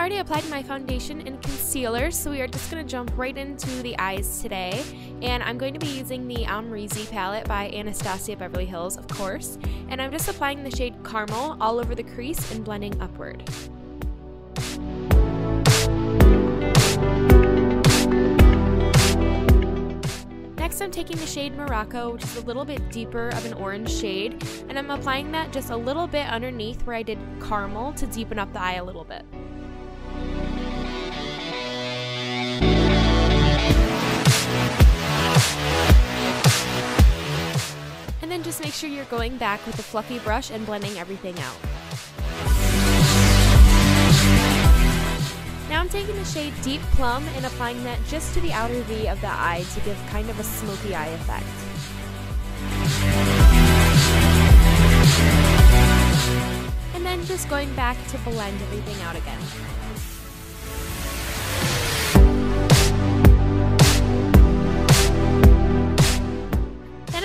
already applied my foundation and concealer, so we are just going to jump right into the eyes today. And I'm going to be using the Amrezy Palette by Anastasia Beverly Hills, of course. And I'm just applying the shade Caramel all over the crease and blending upward. Next, I'm taking the shade Morocco, which is a little bit deeper of an orange shade, and I'm applying that just a little bit underneath where I did caramel to deepen up the eye a little bit. And then just make sure you're going back with a fluffy brush and blending everything out. Now I'm taking the shade Deep Plum and applying that just to the outer V of the eye to give kind of a smoky eye effect. And then just going back to blend everything out again.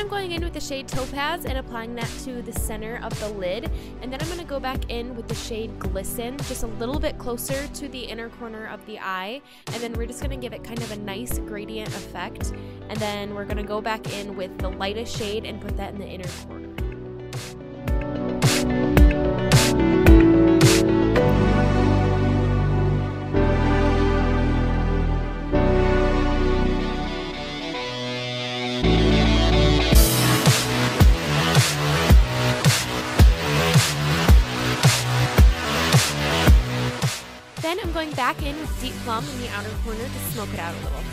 Going in with the shade Topaz and applying that to the center of the lid, and then I'm going to go back in with the shade Glisten just a little bit closer to the inner corner of the eye, and then we're just going to give it kind of a nice gradient effect, and then we're going to go back in with the lightest shade and put that in the inner corner. Then I'm going back in with Deep Plum in the outer corner to smoke it out a little.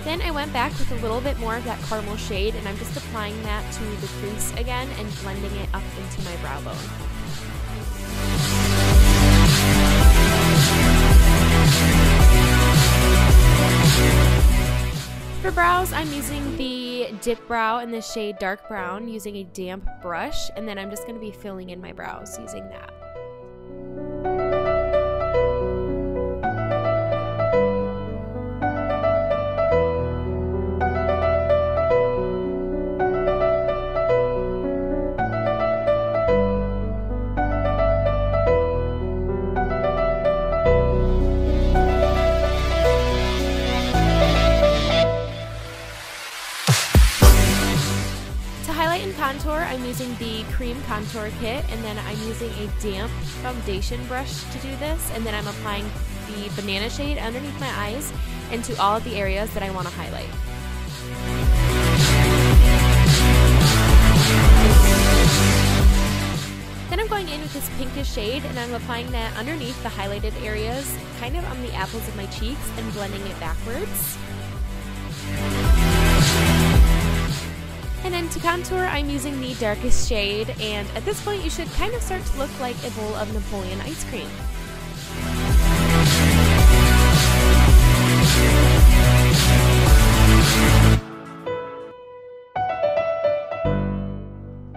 Then I went back with a little bit more of that caramel shade, and I'm just applying that to the crease again and blending it up into my brow bone. For brows, I'm using the DipBrow in the shade Dark Brown using a damp brush, and then I'm just going to be filling in my brows using that. And contour, I'm using the Creme contour kit, and then I'm using a damp foundation brush to do this, and then I'm applying the banana shade underneath my eyes and to all of the areas that I want to highlight. Then I'm going in with this pinkish shade, and I'm applying that underneath the highlighted areas, kind of on the apples of my cheeks, and blending it backwards. And then to contour, I'm using the darkest shade, and at this point you should kind of start to look like a bowl of Napoleon ice cream.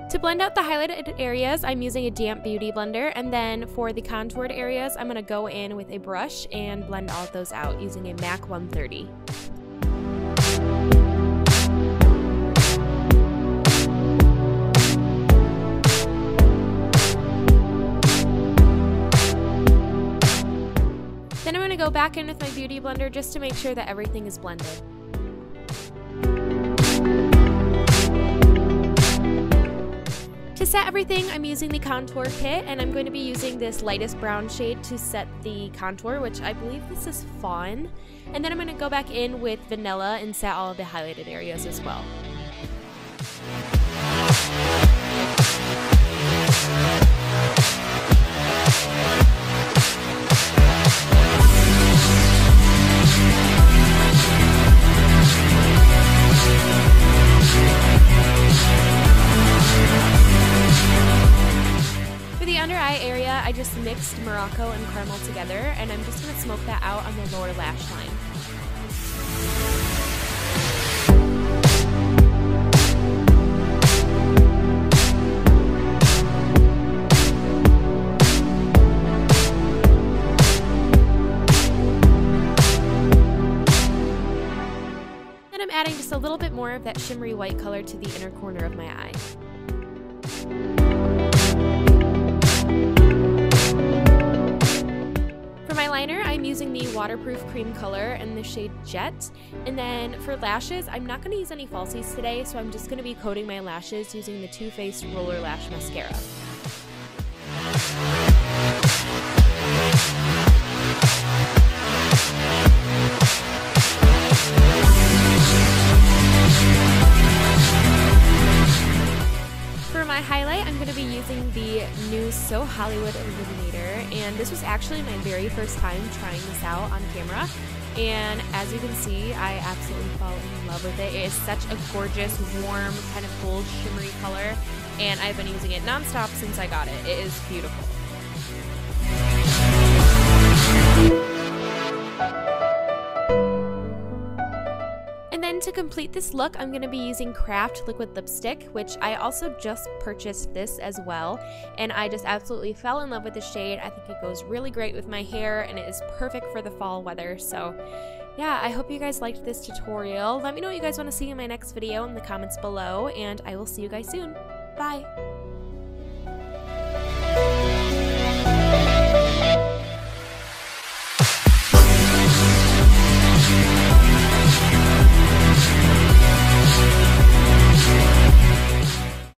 To blend out the highlighted areas, I'm using a damp beauty blender, and then for the contoured areas, I'm going to go in with a brush and blend all of those out using a MAC 130. Then I'm going to go back in with my beauty blender just to make sure that everything is blended. To set everything, I'm using the contour kit, and I'm going to be using this lightest brown shade to set the contour, which I believe this is Fawn. And then I'm going to go back in with Vanilla and set all of the highlighted areas as well. For the under eye area, I just mixed Morocco and caramel together, and I'm just going to smoke that out on the lower lash line. Then I'm adding just a little bit more of that shimmery white color to the inner corner of my eye. For my liner, I'm using the waterproof cream color in the shade Jet. And then for lashes, I'm not going to use any falsies today, so I'm just going to be coating my lashes using the Too Faced Roller Lash Mascara. For my highlight, I'm going to be using the new Hollywood Illuminator, and this was actually my very first time trying this out on camera, and as you can see, I absolutely fall in love with it. It is such a gorgeous, warm, kind of gold shimmery color, and I've been using it non-stop since I got it. It is beautiful. And then to complete this look, I'm going to be using Craft Liquid Lipstick, which I also just purchased this as well, and I just absolutely fell in love with the shade. I think it goes really great with my hair, and it is perfect for the fall weather. So yeah, I hope you guys liked this tutorial. Let me know what you guys want to see in my next video in the comments below, and I will see you guys soon. Bye!